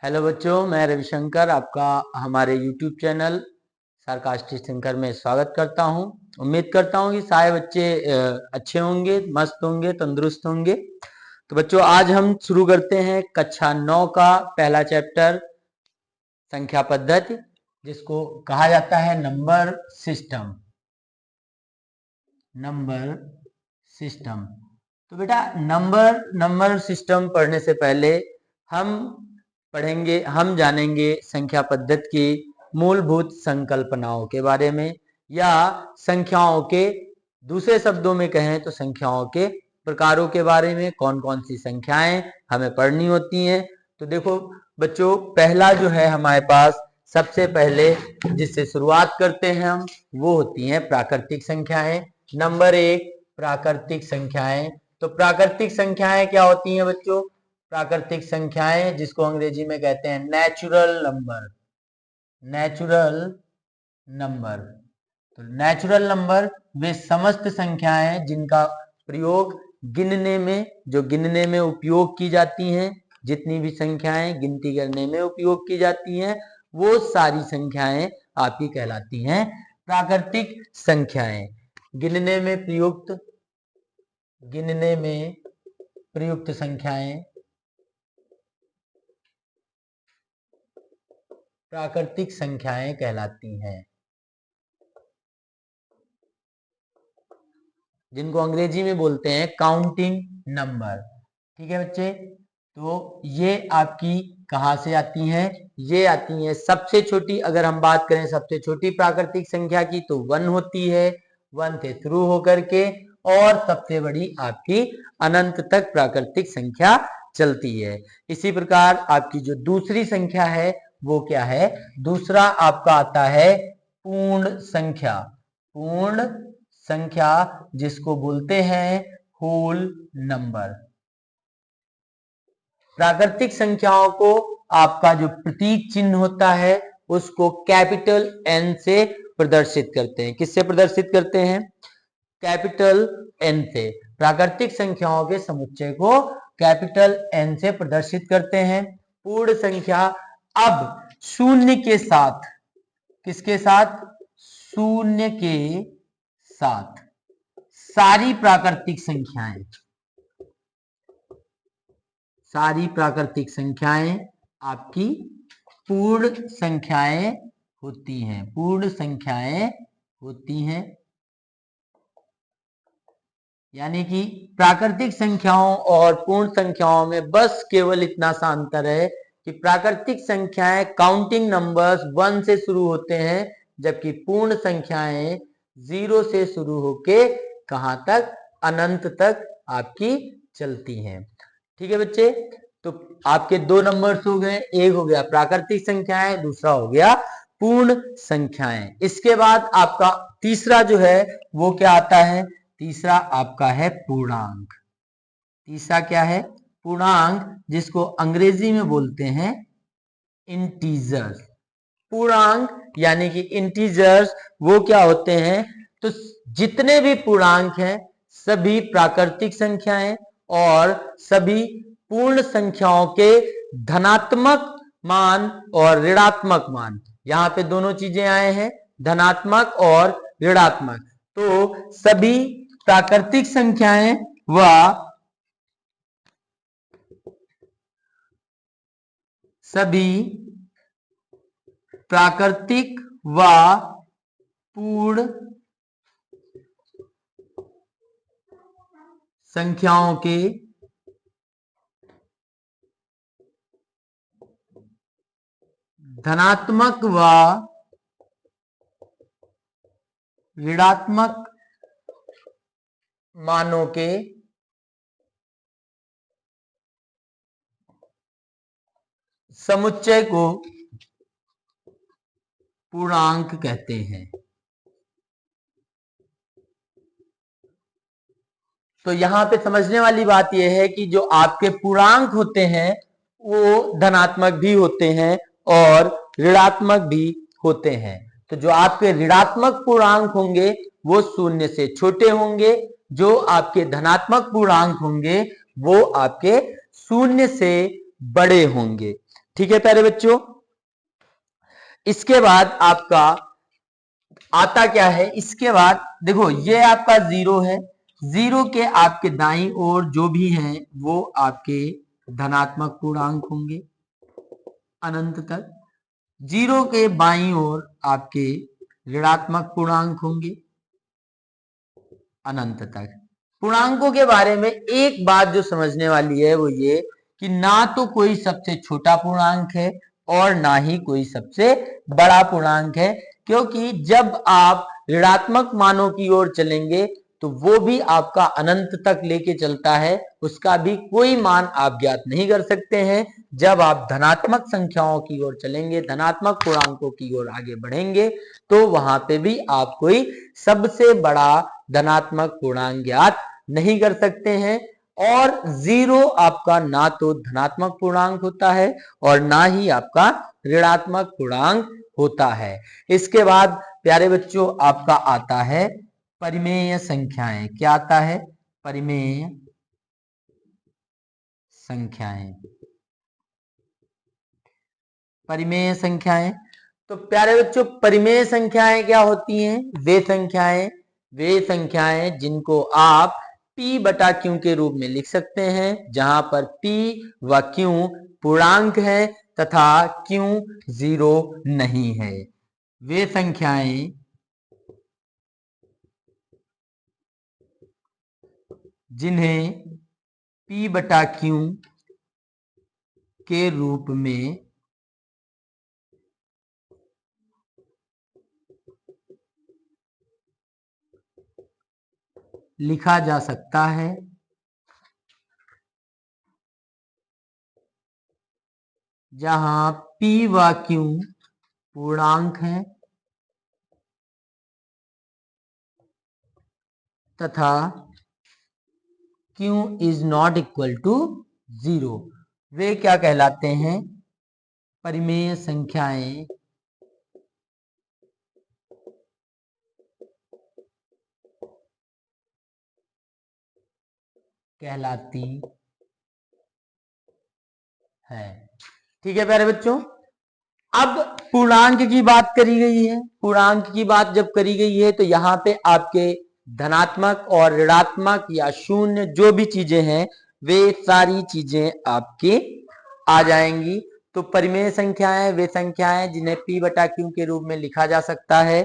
Hello बच्चों, मैं रविशंकर आपका हमारे YouTube चैनल सारकास्टिक थिंकर में स्वागत करता हूं। उम्मीद करता हूं कि सारे बच्चे अच्छे होंगे, मस्त होंगे, तंदुरुस्त होंगे। तो बच्चों, आज हम शुरू करते हैं कक्षा 9 का पहला चैप्टर संख्या पद्धति, जिसको कहा जाता है नंबर सिस्टम। Number system. तो बेटा, नंबर सिस्टम पढ़ने से पहले हम जानेंगे संख्या पद्धति की मूलभूत संकल्पनाओं के बारे में, या संख्याओं के दूसरे शब्दों में कहें तो संख्याओं के प्रकारों के बारे में। कौन कौन सी संख्याएं हमें पढ़नी होती हैं। तो देखो बच्चों, पहला जो है हमारे पास, सबसे पहले जिससे शुरुआत करते हैं हम, वो होती हैं प्राकृतिक संख्याएं। नंबर 1, प्राकृतिक संख्याएं। तो प्राकृतिक संख्याएं क्या होती हैं बच्चों? प्राकृतिक संख्याएं, जिसको अंग्रेजी में कहते हैं नेचुरल नंबर। Natural number. तो नेचुरल नंबर वे समस्त संख्याएं जिनका प्रयोग गिनने में उपयोग की जाती हैं। जितनी भी संख्याएं गिनती करने में उपयोग की जाती हैं, वो सारी संख्याएं आपकी कहलाती हैं प्राकृतिक संख्याएं। गिनने में प्रयुक्त संख्याएं प्राकृतिक संख्याएं कहलाती हैं, जिनको अंग्रेजी में बोलते हैं काउंटिंग नंबर। ठीक है बच्चे, तो ये आपकी कहां से आती हैं? ये आती हैं सबसे छोटी, अगर हम बात करें सबसे छोटी प्राकृतिक संख्या की, तो 1 होती है। 1 से शुरू होकर के, और सबसे बड़ी आपकी अनंत तक प्राकृतिक संख्या चलती है। इसी प्रकार आपकी जो दूसरी संख्या है वो क्या है? दूसरा आपका आता है पूर्ण संख्या। पूर्ण संख्या, जिसको बोलते हैं होल नंबर। प्राकृतिक संख्याओं को आपका जो प्रतीक चिन्ह होता है उसको कैपिटल N से प्रदर्शित करते हैं। किससे प्रदर्शित करते हैं? कैपिटल N से। प्राकृतिक संख्याओं के समुच्चय को कैपिटल N से प्रदर्शित करते हैं। पूर्ण संख्या अब शून्य के साथ, किसके साथ? शून्य के साथ सारी प्राकृतिक संख्याएं आपकी पूर्ण संख्याएं होती हैं। पूर्ण संख्याएं होती हैं, यानी कि प्राकृतिक संख्याओं और पूर्ण संख्याओं में बस केवल इतना सा अंतर है कि प्राकृतिक संख्याएं काउंटिंग नंबर्स 1 से शुरू होते हैं, जबकि पूर्ण संख्याएं 0 से शुरू होके कहां तक? अनंत तक आपकी चलती हैं। ठीक है बच्चे, तो आपके 2 नंबर्स हो गए। एक हो गया प्राकृतिक संख्याएं, दूसरा हो गया पूर्ण संख्याएं। इसके बाद आपका तीसरा जो है वो क्या आता है? तीसरा आपका है पूर्णांक। तीसरा क्या है? पूर्णांक, जिसको अंग्रेजी में बोलते हैं इंटीजर्स। पूर्णांक यानी कि इंटीजर्स वो क्या होते हैं? तो जितने भी पूर्णांक हैं सभी प्राकृतिक संख्याएं और सभी पूर्ण संख्याओं के धनात्मक मान और ऋणात्मक मान, यहां पे दोनों चीजें आए हैं, धनात्मक और ऋणात्मक। तो सभी प्राकृतिक संख्याएं व सभी प्राकृतिक व पूर्ण संख्याओं के धनात्मक व ऋणात्मक मानों के समुच्चय को पूर्णांक कहते हैं। तो यहां पे समझने वाली बात यह है कि जो आपके पूर्णांक होते हैं वो धनात्मक भी होते हैं और ऋणात्मक भी होते हैं। तो जो आपके ऋणात्मक पूर्णांक होंगे वो 0 से छोटे होंगे, जो आपके धनात्मक पूर्णांक होंगे वो आपके 0 से बड़े होंगे। ठीक है प्यारे बच्चों। इसके बाद आपका आता क्या है, इसके बाद देखो ये आपका जीरो है, जीरो के आपके दाईं ओर जो भी हैं वो आपके धनात्मक पूर्णांक होंगे अनंत तक, जीरो के बाईं ओर आपके ऋणात्मक पूर्णांक होंगे अनंत तक। पूर्णांकों के बारे में एक बात जो समझने वाली है वो ये कि ना तो कोई सबसे छोटा पूर्णांक है और ना ही कोई सबसे बड़ा पूर्णांक है, क्योंकि जब आप ऋणात्मक मानों की ओर चलेंगे तो वो भी आपका अनंत तक लेके चलता है, उसका भी कोई मान आप ज्ञात नहीं कर सकते हैं। जब आप धनात्मक संख्याओं की ओर चलेंगे, धनात्मक पूर्णांकों की ओर आगे बढ़ेंगे, तो वहां पे भी आप कोई सबसे बड़ा धनात्मक पूर्णांक ज्ञात नहीं कर सकते हैं। और जीरो आपका ना तो धनात्मक पूर्णांक होता है और ना ही आपका ऋणात्मक पूर्णांक होता है। इसके बाद प्यारे बच्चों आपका आता है परिमेय संख्याएं। क्या आता है? परिमेय संख्याएं। परिमेय संख्याएं, तो प्यारे बच्चों परिमेय संख्याएं क्या होती हैं? वे संख्याएं जिनको आप p बटा q के रूप में लिख सकते हैं, जहां पर p व q पूर्णांक है तथा q जीरो नहीं है। वे संख्याएं जिन्हें p बटा q के रूप में लिखा जा सकता है, जहां p व q पूर्णांक हैं तथा q is not equal to zero. वे क्या कहलाते हैं? परिमेय संख्याएं कहलाती है। ठीक है प्यारे बच्चों, अब पूर्णांक की बात करी गई है। पूर्णांक की बात जब करी गई है तो यहाँ पे आपके धनात्मक और ऋणात्मक या शून्य जो भी चीजें हैं वे सारी चीजें आपके आ जाएंगी। तो परिमेय संख्याएं वे संख्याएं जिन्हें p बटा q के रूप में लिखा जा सकता है,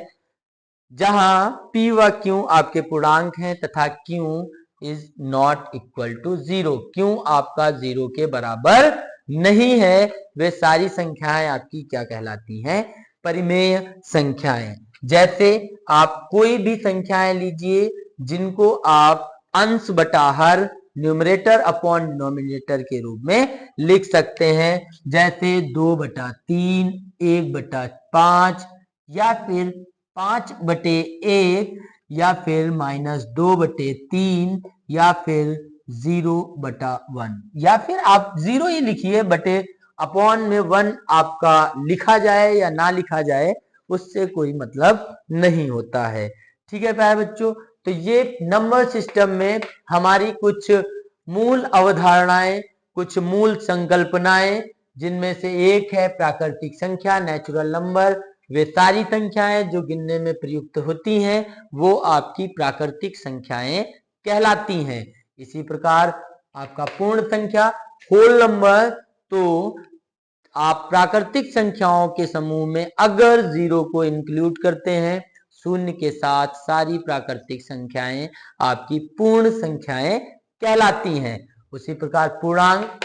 जहां p व q आपके पूर्णांक हैं तथा q is not equal to zero, q आपका जीरो के बराबर नहीं है। वे सारी संख्याएं आपकी क्या कहलाती हैं? परिमेय संख्याएं। जैसे आप कोई भी संख्याएं लीजिए जिनको आप अंश बटा हर, न्यूमरेटर अपॉन डिनोमिनेटर के रूप में लिख सकते हैं, जैसे 2/3, 1/5 या फिर 5/1 या फिर -2/3 या फिर 0/1 या फिर आप जीरो ही लिखिए, बटे अपॉन में 1 आपका लिखा जाए या ना लिखा जाए उससे कोई मतलब नहीं होता है। ठीक है प्यारे बच्चों, तो ये नंबर सिस्टम में हमारी कुछ मूल अवधारणाएं, कुछ मूल संकल्पनाएं, जिनमें से एक है प्राकृतिक संख्या, नेचुरल नंबर। वे सारी संख्याएं जो गिनने में प्रयुक्त होती हैं वो आपकी प्राकृतिक संख्याएं कहलाती हैं। इसी प्रकार आपका पूर्ण संख्या, होल नंबर, तो आप प्राकृतिक संख्याओं के समूह में अगर जीरो को इंक्लूड करते हैं, शून्य के साथ सारी प्राकृतिक संख्याएं आपकी पूर्ण संख्याएं कहलाती हैं। उसी प्रकार पूर्णांक,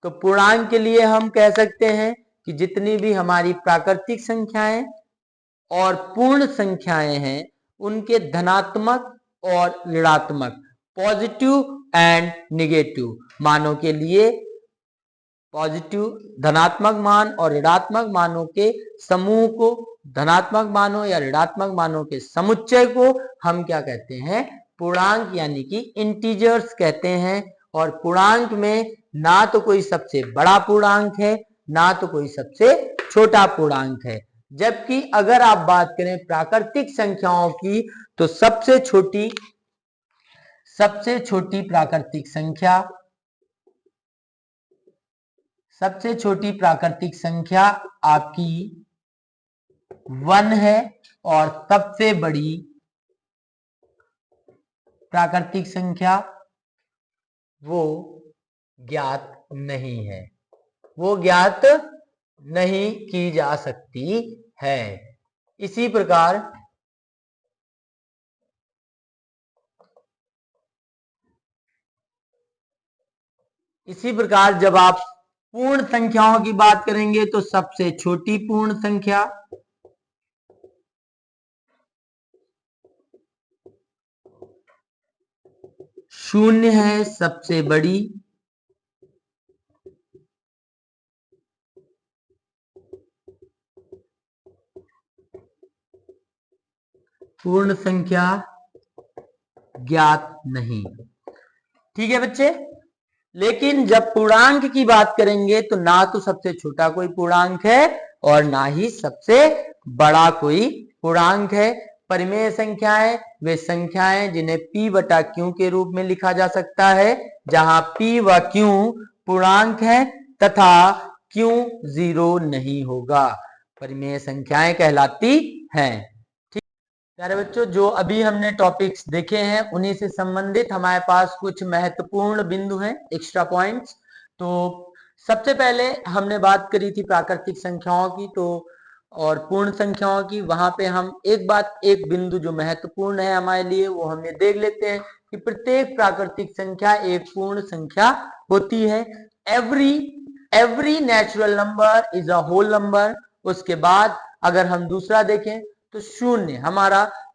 तो पूर्णांक के लिए हम कह सकते हैं कि जितनी भी हमारी प्राकृतिक संख्याएं और पूर्ण संख्याएं हैं उनके धनात्मक और ऋणात्मक, पॉजिटिव एंड नेगेटिव मानों के लिए, पॉजिटिव धनात्मक मान और ऋणात्मक मानों के समूह को, धनात्मक मानों या ऋणात्मक मानों के समुच्चय को हम क्या कहते हैं? पूर्णांक यानी कि इंटीजर्स कहते हैं। और पूर्णांक में ना तो कोई सबसे बड़ा पूर्णांक है ना तो कोई सबसे छोटा पूर्णांक है। जबकि अगर आप बात करें प्राकृतिक संख्याओं की तो सबसे छोटी प्राकृतिक संख्या सबसे छोटी प्राकृतिक संख्या आपकी 1 है और सबसे बड़ी प्राकृतिक संख्या वो ज्ञात नहीं है, वो ज्ञात नहीं की जा सकती है। इसी प्रकार जब आप पूर्ण संख्याओं की बात करेंगे तो सबसे छोटी पूर्ण संख्या शून्य है, सबसे बड़ी पूर्ण संख्या ज्ञात नहीं। ठीक है बच्चे, लेकिन जब पूर्णांक की बात करेंगे तो ना तो सबसे छोटा कोई पूर्णांक है और ना ही सबसे बड़ा कोई पूर्णांक है। परिमेय संख्याएं वे संख्याएं जिन्हें p बटा q के रूप में लिखा जा सकता है, जहां p व q पूर्णांक है तथा q 0 नहीं होगा, परिमेय संख्याएं कहलाती हैं। प्यारे बच्चों, जो अभी हमने टॉपिक्स देखे हैं उन्हीं से संबंधित हमारे पास कुछ महत्वपूर्ण बिंदु हैं, एक्स्ट्रा पॉइंट्स। तो सबसे पहले हमने बात करी थी प्राकृतिक संख्याओं की तो और पूर्ण संख्याओं की। वहां पे हम एक बिंदु जो महत्वपूर्ण है हमारे लिए वो हम ये देख लेते हैं कि प्रत्येक प्राकृतिक संख्या एक पूर्ण संख्या होती है। Every natural number is a whole number. उसके बाद अगर हम दूसरा देखें तो शून्य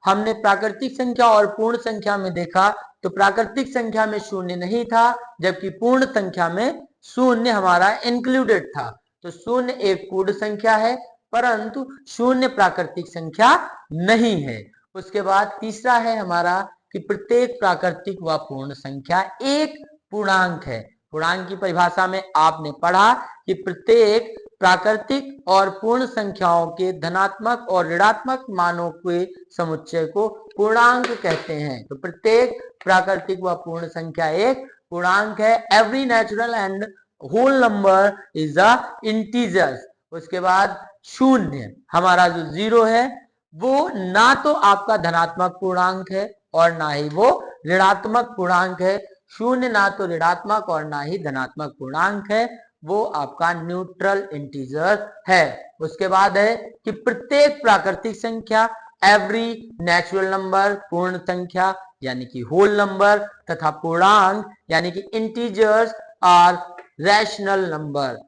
हमने प्राकृतिक संख्या और पूर्ण संख्या में देखा तो प्राकृतिक संख्या में शून्य नहीं था, जबकि पूर्ण संख्या में शून्य हमारा इंक्लूडेड था। तो शून्य एक पूर्ण संख्या है परंतु शून्य प्राकृतिक संख्या नहीं है। उसके बाद तीसरा है हमारा कि प्रत्येक प्राकृतिक व पूर्ण संख्या एक पूर्णांक है। पूर्णांक की परिभाषा में आपने पढ़ा कि प्रत्येक प्राकृतिक और पूर्ण संख्याओं के धनात्मक और ऋणात्मक मानों के समुच्चय को पूर्णांक कहते हैं। तो प्रत्येक प्राकृतिक व पूर्ण संख्या एक पूर्णांक है। Every natural and whole number is an integer. उसके बाद शून्य हमारा जो 0 है वो ना तो आपका धनात्मक पूर्णांक है और ना ही वो ऋणात्मक पूर्णांक है। शून्य ना तो ऋणात्मक और ना ही धनात्मक पूर्णांक है, वो आपका न्यूट्रल इंटीजर है। उसके बाद है कि प्रत्येक प्राकृतिक संख्या एवरी नेचुरल नंबर पूर्ण संख्या यानी कि होल नंबर तथा पूर्णांक यानी कि इंटीजर्स आर रैशनल नंबर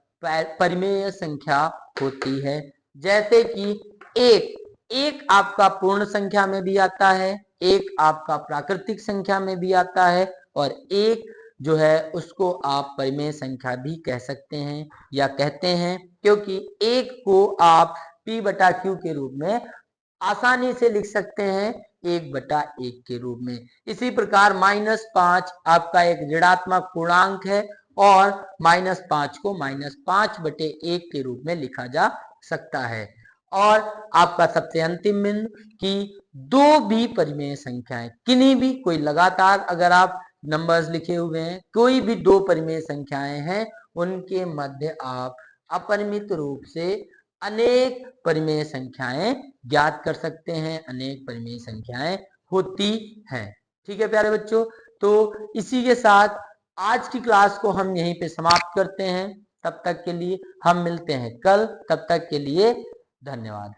परिमेय संख्या होती है। जैसे कि एक आपका पूर्ण संख्या में भी आता है, एक आपका प्राकृतिक संख्या में भी आता है और एक जो है उसको आप परिमेय संख्या भी कह सकते हैं या कहते हैं, क्योंकि एक को आप p बटा q के रूप में आसानी से लिख सकते हैं 1/1 के रूप में। इसी प्रकार -5 आपका एक ऋणात्मक पूर्णांक है और -5 को -5/1 के रूप में लिखा जा सकता है। और आपका सबसे अंतिम बिंदु कि दो भी परिमेय संख्याएं किन्हीं भी कोई लगातार अगर आप नंबर्स लिखे हुए हैं, कोई भी दो परिमेय संख्याएं हैं, उनके मध्य आप अपरिमित रूप से अनेक परिमेय संख्याएं ज्ञात कर सकते हैं, अनेक परिमेय संख्याएं होती हैं। ठीक है प्यारे बच्चों, तो इसी के साथ आज की क्लास को हम यहीं पे समाप्त करते हैं। तब तक के लिए हम मिलते हैं कल, तब तक के लिए धन्यवाद।